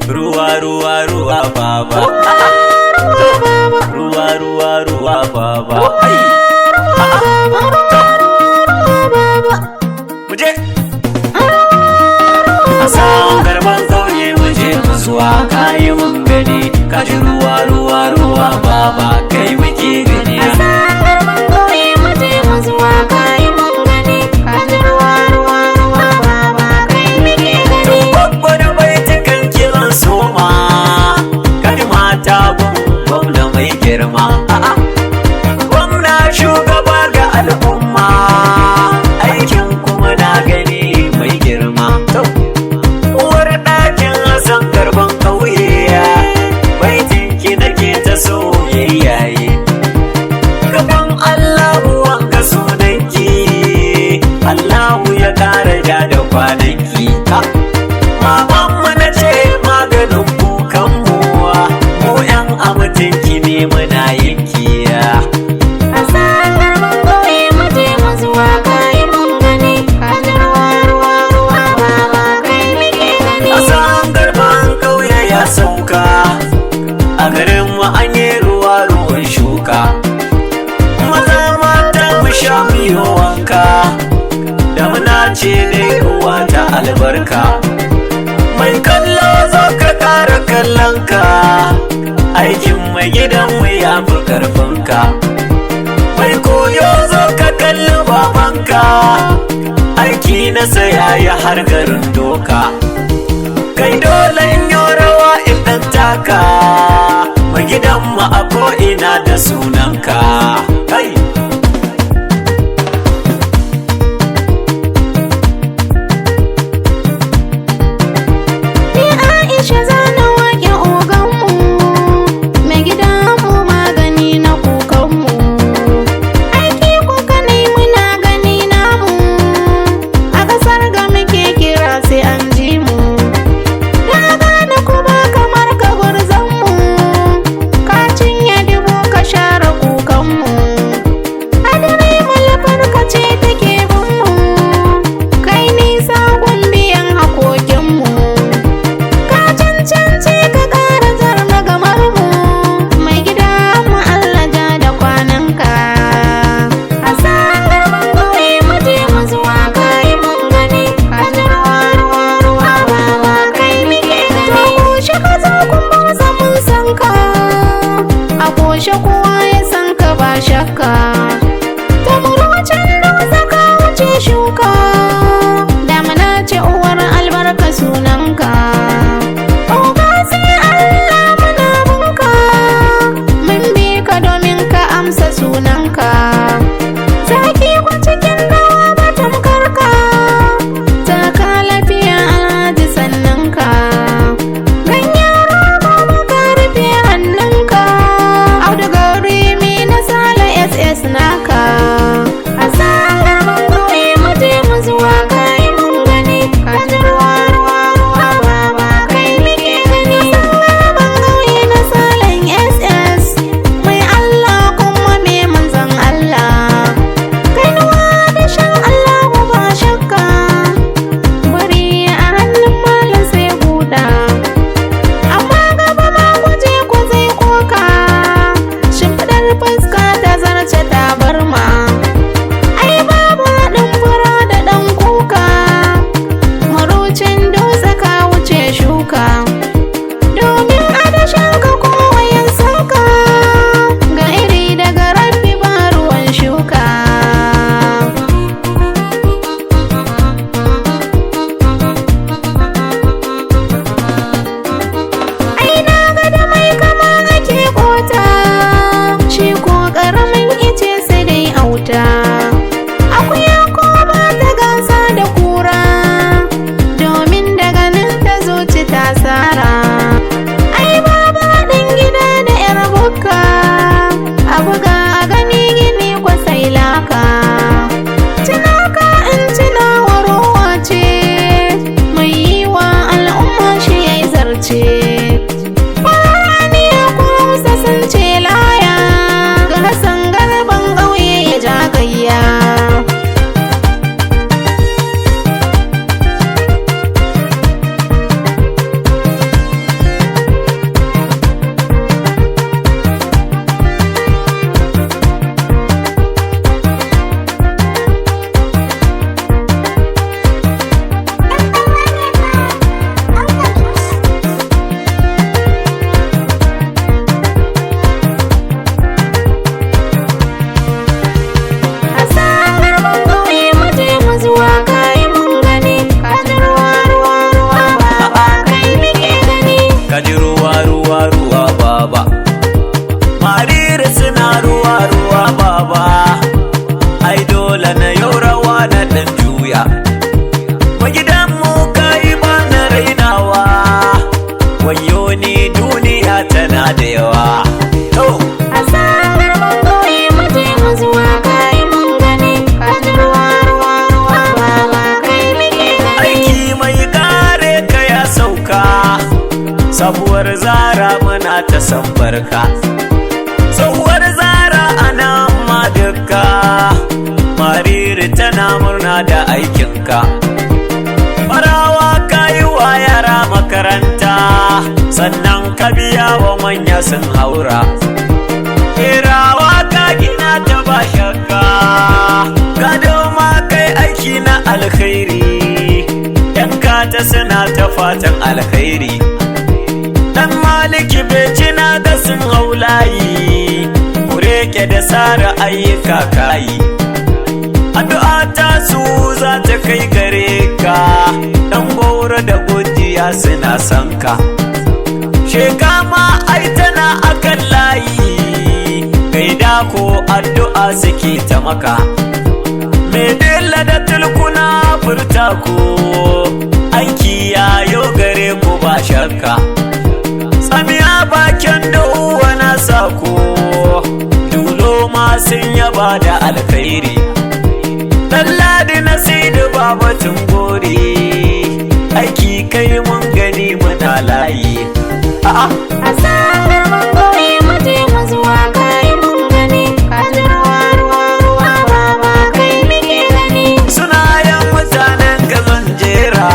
ruwa ruwa ruwa baba, ruwa ruwa ruwa baba, muje a samun garban kauye muje mu zuwa kayi mun gani, kaji ruwa ruwa ruwa baba kai muke gani. A samun garban kauye muje mu zuwa kayi mun gani, kaji ruwa ruwa ruwa baba kai muke gani. Babba da baitukan kiran soma, kaji mata gwamna mai girma. Gwamna shugaba ga al'umma, aikin kuma na gani mai girma. Uwar ɗakin Hassan garban ƙauye, baitinki nake ta soyayyaye. Gaban Allahu wanka sunanki, Allahu ya ƙara ja da kwananki. Mamanmu na ce maganin kukanmu, mu 'yan amintinki ne muna yankiya. A samun garban kauye muje mu zuwa kayi mun gani, kaji ruwa ruwa ruwa baba kai muke gani. Asan garban ƙauye ya sauka, a garin mu an yi ruwa ruwan shuka. Maza mata mu sha miyo wanka, damuna ce dai ruwa ta albarka. Mai kallo zo ka ƙara kallonka, aikin mai gidanmu ya fi ƙarfinka. Mai koyo zo ka kalli babanka, aiki na saya ya har garin doka. Kai dole in yi rawa in ɗan taka, mai gidanmu a ko'ina da sunanka. Kai! Ni Aisha zana waƙe oganmu, mai gidanmu magani na kukanmu. Aiki kuka ne muna gani namu, a ƙasar ga muke kira sai an ji mu. Na gane kuma kamar ka gurzanmu, ka cinye dubu ka share kukanmu. Hadari malafar ka ce take binmu, kai nisa gun biyan hakokinmu. Ka cancanci ka ƙara zarma gamar mu, mai gida mu Allah ja da kwananka. A samun garban kauye muje mu zuwa kayi mun gani, kaji ruwa ruwa ruwa baba kai muke gani. To kushe ka zo kun motsa mun san ka, a kushe kowa ya san ka ba shakka. Ta murmucin dutse ka wuce shuka, damuna ce uwar albarka sunanka. Oga sai Allah muna bunka, mun bi ka domin ka amsa sunanka. Zaki ku cikin dawa ba tamkarka, taka lafiya alhaji sannanka. Ganyen rogo muka rufe hannunka, auduga rimi na sale SS naka. A samun garban kauye muje mu zuwa kayi mun gani, kaji ruwa ruwa ruwa baba kai muke gani. Garban kauye na salen SS, mai Allah kuma mai manzon Allah. Kainuwa da shan Allahu ba shakka, bari a hannun malam sai buɗa. Amma gaba ma guje ku zai koka, shimfiɗar fuska ta zarce tabarma. Ai babu haɗin fura da ɗan kuka, marucin dutse ka wuce shuka. Domin adashin ka kowa ya sauka, ga iri daga rabbi ba ruwan shuka. Ai na ga da mai kama ake kota, shi ko ƙaramin ice sai dai auta. Akuya ko ba ta gasa da kura, domin daga nan ta zuci ta sara. Ai baba ɗan gida da 'yar bukka, a buga a gani gini kwasai laka. Tunaka in tunawa rowa ce, mai yi wa al'umma shi ya yi zarce. Ƙwarani ya kusa sun ce laya, ga Hassan garban ƙauye ya ja gayya. sabuwar zara muna ta san barka, tsohuwar zara ana ma duka, mariri tana murna da aikinka. Farawa ka yi wa yara makaranta, sannan ka biya wa manya sun haura. Kerawa ka gina ta ba shakka, gado ma kai aiki na alkhairi, yan kata suna ta fatan alkhairi. Dan maliki becina da sun haulayi, kureke da sara ayyuka kayi. Addu'a ta su za ta kai gare ka, dan goro da gujiya suna son ka. Sheka ma ai tana akan layi, gaida ko addu'a suke ta maka. Me dilla da tulkuna furta ko, aiki yayo gare ku ba shakka. Tsamiya bakin da uwa na sako, dulo ma sun yaba da alkhairi. Lalladi na sai da babatun gori, aiki kai mun gani muna layi. A sanar mun goyi muje mu zuwa kai mun gani, ka ji ruwa ruwa ruwa baba kai muke gani. Sunayen mutanen ka zan jera,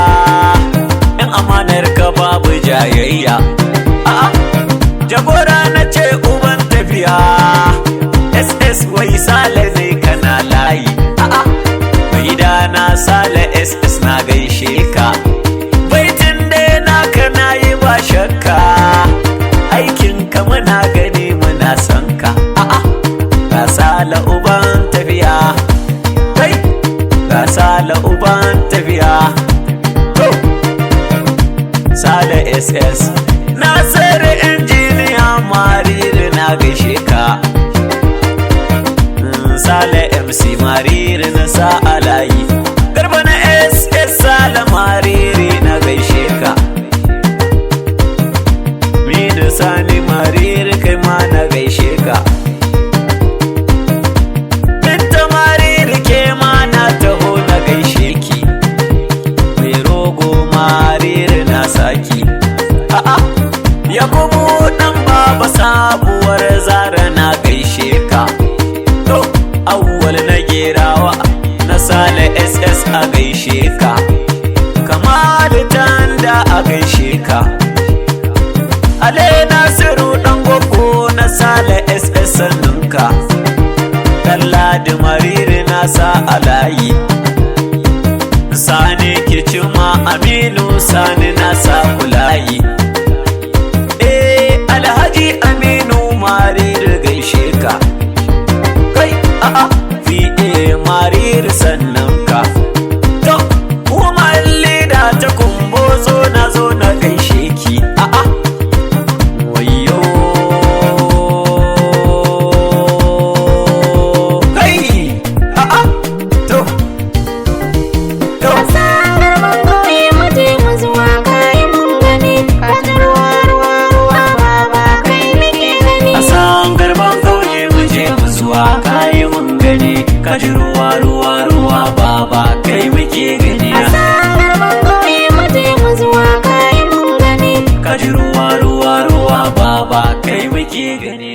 in amanar ka babu jayayya. Jagora na ce uban tafiya, SS wai sale ne kana layi. Na sale SS na gaishe ka, baitin dai naka na yi ba shakka, aikin ka muna gani muna son ka. Ga sale uban tafiya, kai ga sale uban tafiya, sale SS Nasiru injiniya mariri na gaishe ka, sale MC mariri na sa alayi. Garba na SS sale mariri na gaishe ka, Minu Sani mariri kai ma na gaishe ka. Binta mariri ke ma na taho na gaishe ki, mai rogo mariri na saki. Yakubu dan baba sabuwar zara na gaishe ka. Awwal na gerawa na sale SS a gaishe ka, Kamal tanda a gaishe ka. Ale Nasiru dan gogo na sale SS sanninka, Dalladi mariri na sa alayi. Sani kicima Aminu Sani na sa kulayi. Alhaji Aminu mariri gaishe ka, VA marir sannan ka. To, kuma leda ta kumbozo na zo na gaishe ki. Wayo kai to A sanar mun goyi muje mu zuwa kai mun gani, ka ji ruwa ruwa ruwa baba kai muke gani. a san garban kauye mu je mu zuwa kayi mun gani, ka ji ruwa ruwa ruwa baba kai muke gani. A sanar mun goyi muje mu zuwa kai mun gani, Ka ji ruwa ruwa ruwa baba kai muke gani.